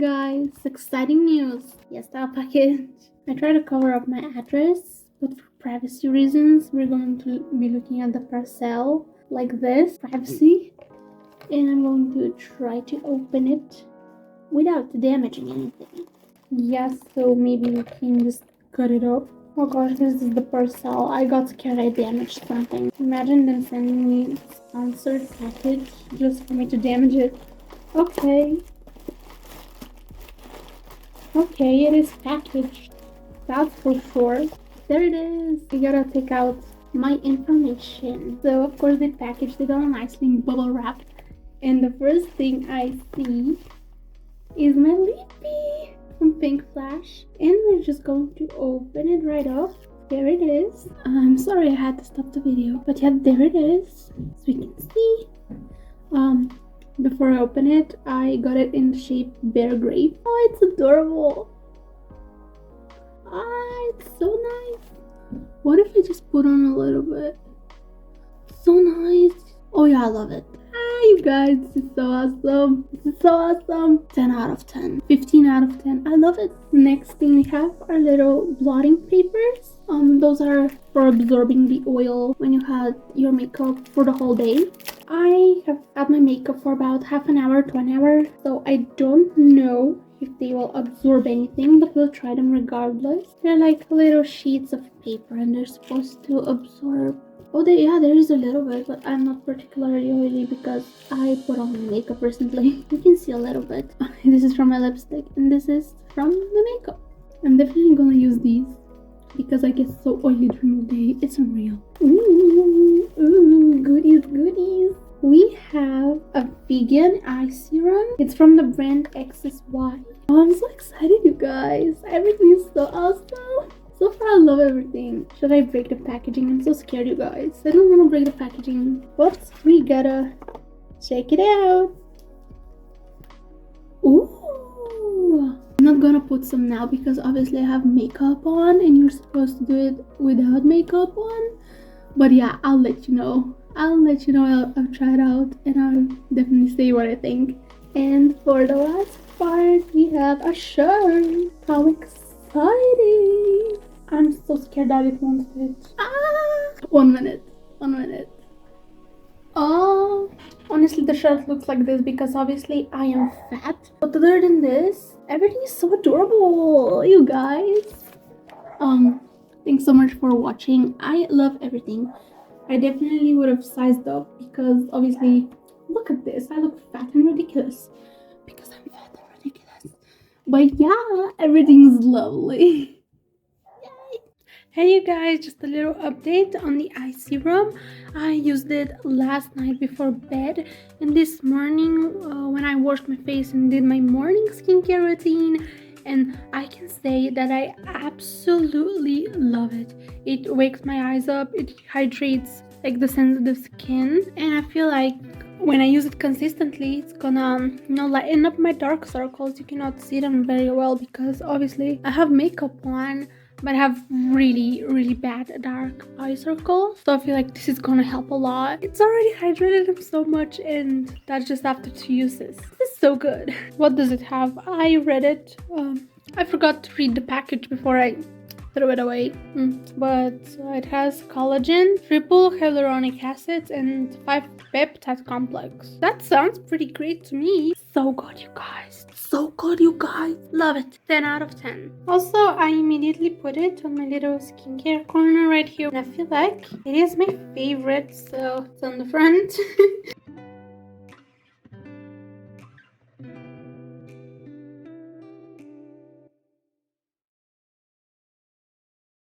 guys, exciting news. YesStyle package. I try to cover up my address, but for privacy reasons, we're going to be looking at the parcel like this, privacy. And I'm going to try to open it without damaging anything. Yes, so maybe we can just cut it up. Oh gosh, this is the parcel. I got scared I damaged something. Imagine them sending me a sponsored package just for me to damage it. Okay. Okay, it is packaged. That's for sure. There it is. I gotta take out my information. So of course they packaged it all nicely in bubble wrap. And the first thing I see is my Lippy from Pink Flash. And we're just going to open it right off. There it is. I'm sorry I had to stop the video. But yeah, there it is. As we can see. Before I open it, I got it in the shape Bear Grape. Oh, it's adorable. Ah, it's so nice. What if I just put on a little bit? So nice. Oh yeah, I love it. Ah, you guys, this is so awesome. This is so awesome. 10 out of 10. 15 out of 10. I love it. Next thing we have are little blotting papers. Those are for absorbing the oil when you had your makeup for the whole day. I have had my makeup for about half an hour to an hour, so I don't know if they will absorb anything, but we'll try them regardless. They're like little sheets of paper and they're supposed to absorb. Oh, yeah, there is a little bit, but I'm not particularly oily because I put on my makeup recently. You can see a little bit. This is from my lipstick and this is from the makeup. I'm definitely gonna use these because I get so oily during the day. It's unreal. Ooh, goodies, goodies. We have a vegan eye serum. It's from the brand XSY. Oh, I'm so excited, you guys. Everything is so awesome. So far, I love everything. Should I break the packaging? I'm so scared, you guys. I don't want to break the packaging. But we gotta check it out. Ooh. I'm not gonna put some now because obviously I have makeup on and you're supposed to do it without makeup on. But yeah, I'll let you know. I'll try it out and I'll definitely say what I think. And for the last part, we have a shirt. How exciting! I'm so scared that it won't fit. Ah! 1 minute. Oh, honestly, the shirt looks like this because obviously I am fat. But other than this, everything is so adorable, you guys. Thanks so much for watching. I love everything. I definitely would have sized up because obviously, look at this. I look fat and ridiculous because I'm fat and ridiculous. But yeah, everything's lovely. Hey you guys, just a little update on the eye serum. I used it last night before bed and this morning when I washed my face and did my morning skincare routine, and I can say that I absolutely love it. It wakes my eyes up, it hydrates like the sensitive skin, and I feel like when I use it consistently, it's gonna, lighten up my dark circles. You cannot see them very well because obviously I have makeup on, but I have really bad dark eye circles, so I feel like this is gonna help a lot. It's already hydrated them so much, and that's just after 2 uses. This is so good. What does it have? I read it. I forgot to read the package before I threw it away. But it has collagen, triple hyaluronic acid, and 5 peptide complex. That sounds pretty great to me. So good, you guys. So good, you guys. Love it. 10 out of 10. Also, I immediately put it on my little skincare corner right here. And I feel like it is my favorite. So it's on the front.